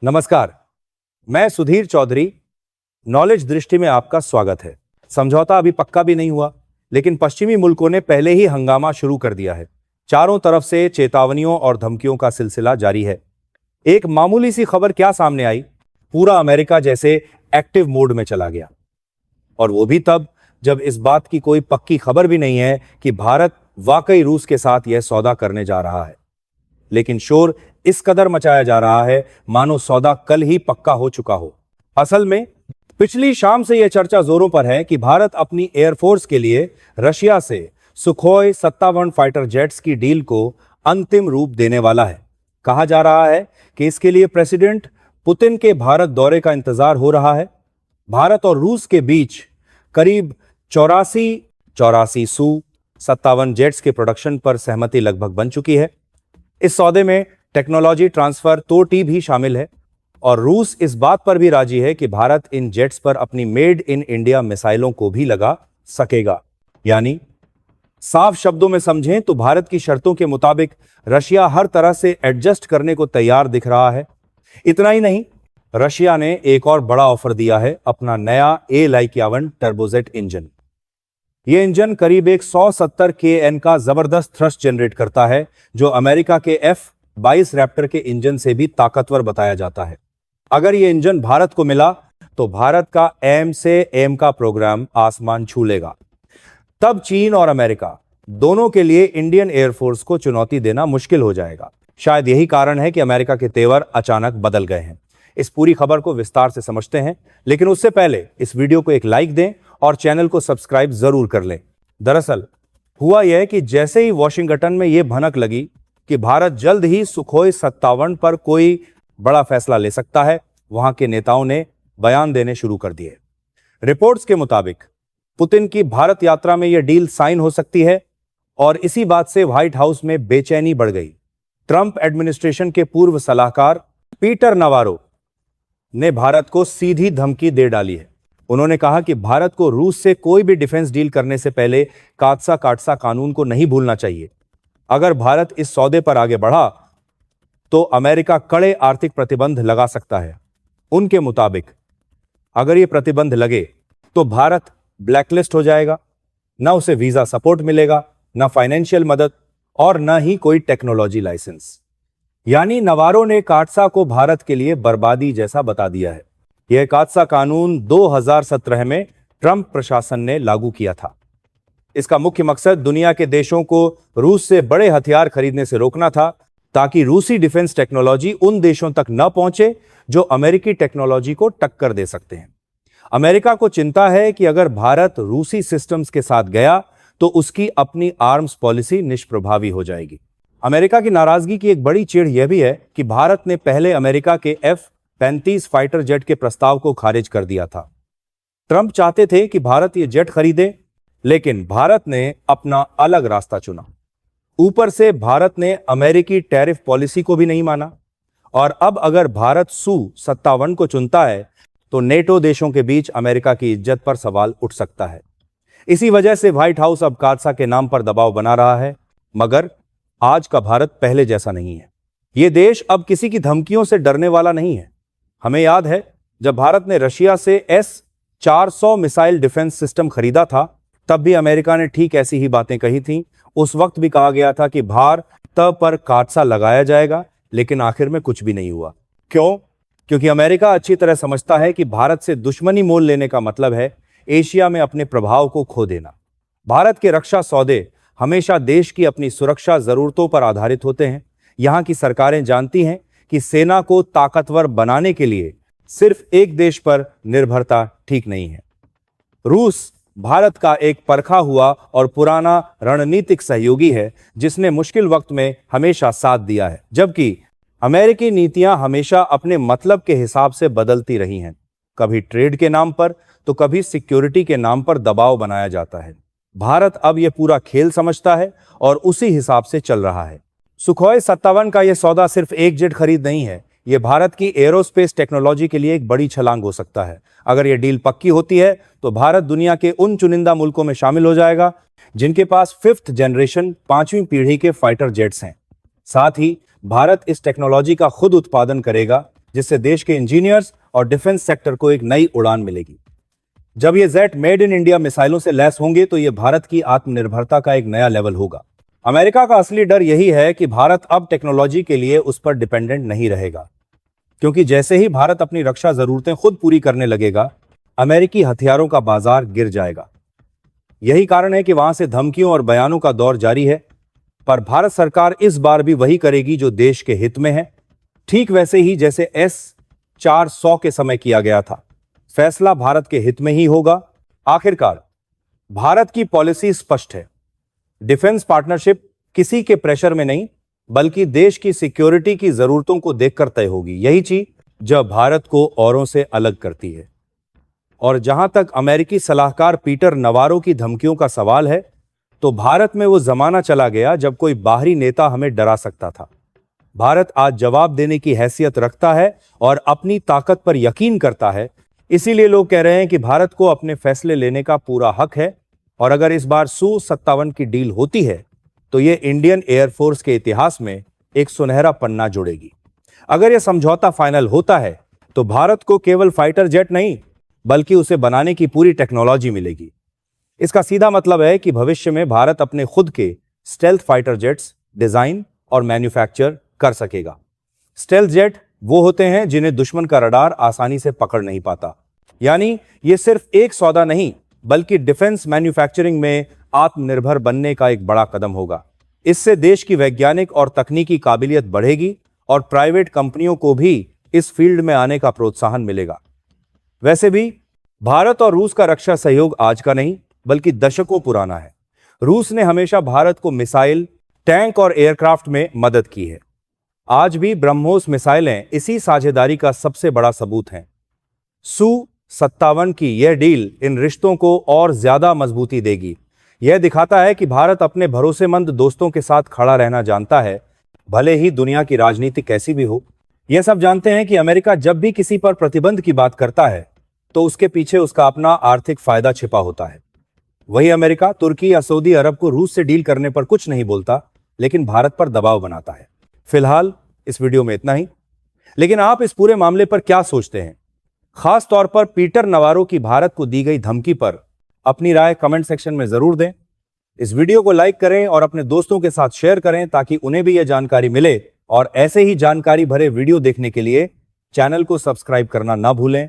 नमस्कार, मैं सुधीर चौधरी। नॉलेज दृष्टि में आपका स्वागत है। समझौता अभी पक्का भी नहीं हुआ, लेकिन पश्चिमी मुल्कों ने पहले ही हंगामा शुरू कर दिया है। चारों तरफ से चेतावनियों और धमकियों का सिलसिला जारी है। एक मामूली सी खबर क्या सामने आई, पूरा अमेरिका जैसे एक्टिव मोड में चला गया। और वो भी तब जब इस बात की कोई पक्की खबर भी नहीं है कि भारत वाकई रूस के साथ यह सौदा करने जा रहा है। लेकिन शोर इस कदर मचाया जा रहा है मानो सौदा कल ही पक्का हो चुका हो। असल में पिछली शाम से यह चर्चा जोरों पर है कि भारत अपनी एयरफोर्स के लिए रशिया से सुखोई 57 फाइटर जेट्स की डील को अंतिम रूप देने वाला है। कहा जा रहा है कि इसके लिए प्रेसिडेंट पुतिन के भारत दौरे का इंतजार हो रहा है। भारत और रूस के बीच करीब 84 सू 57 जेट्स के प्रोडक्शन पर सहमति लगभग बन चुकी है। इस सौदे में टेक्नोलॉजी ट्रांसफर तोटी भी शामिल है और रूस इस बात पर भी राजी है कि भारत इन जेट्स पर अपनी मेड इन इंडिया मिसाइलों को भी लगा सकेगा। यानी साफ शब्दों में समझें तो भारत की शर्तों के मुताबिक रशिया हर तरह से एडजस्ट करने को तैयार दिख रहा है। इतना ही नहीं, रशिया ने एक और बड़ा ऑफर दिया है, अपना नया A51 टर्बोजेट इंजन। यह इंजन करीब 170 kN का जबरदस्त थ्रस्ट जनरेट करता है, जो अमेरिका के F-22 रैप्टर के इंजन से भी ताकतवर बताया जाता है। अगर यह इंजन भारत को मिला तो भारत का एम से एम का प्रोग्राम आसमान छू लेगा। तब चीन और अमेरिका दोनों के लिए इंडियन एयरफोर्स को चुनौती देना मुश्किल हो जाएगा। शायद यही कारण है कि अमेरिका के तेवर अचानक बदल गए हैं। इस पूरी खबर को विस्तार से समझते हैं, लेकिन उससे पहले इस वीडियो को एक लाइक दें और चैनल को सब्सक्राइब जरूर कर लें। दरअसल हुआ यह कि जैसे ही वॉशिंगटन में यह भनक लगी कि भारत जल्द ही सुखोई 57 पर कोई बड़ा फैसला ले सकता है, वहां के नेताओं ने बयान देने शुरू कर दिए। रिपोर्ट्स के मुताबिक पुतिन की भारत यात्रा में यह डील साइन हो सकती है और इसी बात से व्हाइट हाउस में बेचैनी बढ़ गई। ट्रंप एडमिनिस्ट्रेशन के पूर्व सलाहकार पीटर नवारो ने भारत को सीधी धमकी दे डाली है। उन्होंने कहा कि भारत को रूस से कोई भी डिफेंस डील करने से पहले काटसा काटसा कानून को नहीं भूलना चाहिए। अगर भारत इस सौदे पर आगे बढ़ा तो अमेरिका कड़े आर्थिक प्रतिबंध लगा सकता है। उनके मुताबिक अगर ये प्रतिबंध लगे तो भारत ब्लैकलिस्ट हो जाएगा, ना उसे वीजा सपोर्ट मिलेगा, ना फाइनेंशियल मदद और ना ही कोई टेक्नोलॉजी लाइसेंस। यानी नवारो ने काटसा को भारत के लिए बर्बादी जैसा बता दिया है। यह काटसा कानून 2017 में ट्रंप प्रशासन ने लागू किया था। इसका मुख्य मकसद दुनिया के देशों को रूस से बड़े हथियार खरीदने से रोकना था, ताकि रूसी डिफेंस टेक्नोलॉजी उन देशों तक न पहुंचे जो अमेरिकी टेक्नोलॉजी को टक्कर दे सकते हैं। अमेरिका को चिंता है कि अगर भारत रूसी सिस्टम्स के साथ गया तो उसकी अपनी आर्म्स पॉलिसी निष्प्रभावी हो जाएगी। अमेरिका की नाराजगी की एक बड़ी चिढ़ यह भी है कि भारत ने पहले अमेरिका के F-35 फाइटर जेट के प्रस्ताव को खारिज कर दिया था। ट्रंप चाहते थे कि भारत ये जेट खरीदे, लेकिन भारत ने अपना अलग रास्ता चुना। ऊपर से भारत ने अमेरिकी टैरिफ पॉलिसी को भी नहीं माना और अब अगर भारत Su-57 को चुनता है तो नेटो देशों के बीच अमेरिका की इज्जत पर सवाल उठ सकता है। इसी वजह से व्हाइट हाउस अब काटसा के नाम पर दबाव बना रहा है, मगर आज का भारत पहले जैसा नहीं है। यह देश अब किसी की धमकियों से डरने वाला नहीं है। हमें याद है जब भारत ने रशिया से S-400 मिसाइल डिफेंस सिस्टम खरीदा था, तब भी अमेरिका ने ठीक ऐसी ही बातें कही थीं। उस वक्त भी कहा गया था कि भारत पर काटसा लगाया जाएगा, लेकिन आखिर में कुछ भी नहीं हुआ। क्यों? क्योंकि अमेरिका अच्छी तरह समझता है कि भारत से दुश्मनी मोल लेने का मतलब है एशिया में अपने प्रभाव को खो देना। भारत के रक्षा सौदे हमेशा देश की अपनी सुरक्षा जरूरतों पर आधारित होते हैं। यहां की सरकारें जानती हैं कि सेना को ताकतवर बनाने के लिए सिर्फ एक देश पर निर्भरता ठीक नहीं है। रूस भारत का एक परखा हुआ और पुराना रणनीतिक सहयोगी है, जिसने मुश्किल वक्त में हमेशा साथ दिया है, जबकि अमेरिकी नीतियां हमेशा अपने मतलब के हिसाब से बदलती रही हैं। कभी ट्रेड के नाम पर तो कभी सिक्योरिटी के नाम पर दबाव बनाया जाता है। भारत अब यह पूरा खेल समझता है और उसी हिसाब से चल रहा है। सुखोई 57 का यह सौदा सिर्फ एक जेट खरीद नहीं है, यह भारत की एरोस्पेस टेक्नोलॉजी के लिए एक बड़ी छलांग हो सकता है। अगर यह डील पक्की होती है तो भारत दुनिया के उन चुनिंदा मुल्कों में शामिल हो जाएगा जिनके पास 5th जनरेशन 5वीं पीढ़ी के फाइटर जेट्स हैं। साथ ही भारत इस टेक्नोलॉजी का खुद उत्पादन करेगा, जिससे देश के इंजीनियर्स और डिफेंस सेक्टर को एक नई उड़ान मिलेगी। जब ये जेट मेड इन इंडिया मिसाइलों से लैस होंगे तो ये भारत की आत्मनिर्भरता का एक नया लेवल होगा। अमेरिका का असली डर यही है कि भारत अब टेक्नोलॉजी के लिए उस पर डिपेंडेंट नहीं रहेगा, क्योंकि जैसे ही भारत अपनी रक्षा जरूरतें खुद पूरी करने लगेगा, अमेरिकी हथियारों का बाजार गिर जाएगा। यही कारण है कि वहां से धमकियों और बयानों का दौर जारी है, पर भारत सरकार इस बार भी वही करेगी जो देश के हित में है, ठीक वैसे ही जैसे S-400 के समय किया गया था। फैसला भारत के हित में ही होगा। आखिरकार भारत की पॉलिसी स्पष्ट है, डिफेंस पार्टनरशिप किसी के प्रेशर में नहीं, बल्कि देश की सिक्योरिटी की जरूरतों को देखकर तय होगी। यही चीज जो भारत को औरों से अलग करती है। और जहां तक अमेरिकी सलाहकार पीटर नवारो की धमकियों का सवाल है, तो भारत में वो जमाना चला गया जब कोई बाहरी नेता हमें डरा सकता था। भारत आज जवाब देने की हैसियत रखता है और अपनी ताकत पर यकीन करता है। इसीलिए लोग कह रहे हैं कि भारत को अपने फैसले लेने का पूरा हक है, और अगर इस बार Su-57 की डील होती है तो ये इंडियन एयरफोर्स के इतिहास में एक सुनहरा पन्ना जोड़ेगी। अगर यह समझौता फाइनल होता है तो भारत को केवल फाइटर जेट नहीं, बल्कि उसे बनाने की पूरी टेक्नोलॉजी मिलेगी। इसका सीधा मतलब है कि भविष्य में भारत अपने खुद के स्टेल्थ फाइटर जेट्स डिजाइन और मैन्युफैक्चर कर सकेगा। स्टेल्थ जेट वो होते हैं जिन्हें दुश्मन का रडार आसानी से पकड़ नहीं पाता। यानी ये सिर्फ एक सौदा नहीं, बल्कि डिफेंस मैन्युफैक्चरिंग में आत्मनिर्भर बनने का एक बड़ा कदम होगा। इससे देश की वैज्ञानिक और तकनीकी काबिलियत बढ़ेगी और प्राइवेट कंपनियों को भी इस फील्ड में आने का प्रोत्साहन मिलेगा। वैसे भी भारत और रूस का रक्षा सहयोग आज का नहीं, बल्कि दशकों पुराना है। रूस ने हमेशा भारत को मिसाइल, टैंक और एयरक्राफ्ट में मदद की है। आज भी ब्रह्मोस मिसाइलें इसी साझेदारी का सबसे बड़ा सबूत हैं। Su-57 की यह डील इन रिश्तों को और ज्यादा मजबूती देगी। यह दिखाता है कि भारत अपने भरोसेमंद दोस्तों के साथ खड़ा रहना जानता है, भले ही दुनिया की राजनीति कैसी भी हो। यह सब जानते हैं कि अमेरिका जब भी किसी पर प्रतिबंध की बात करता है तो उसके पीछे उसका अपना आर्थिक फायदा छिपा होता है। वही अमेरिका तुर्की या सऊदी अरब को रूस से डील करने पर कुछ नहीं बोलता, लेकिन भारत पर दबाव बनाता है। फिलहाल इस वीडियो में इतना ही, लेकिन आप इस पूरे मामले पर क्या सोचते हैं? खास तौर पर पीटर नवारो की भारत को दी गई धमकी पर अपनी राय कमेंट सेक्शन में जरूर दें। इस वीडियो को लाइक करें और अपने दोस्तों के साथ शेयर करें ताकि उन्हें भी यह जानकारी मिले, और ऐसे ही जानकारी भरे वीडियो देखने के लिए चैनल को सब्सक्राइब करना ना भूलें।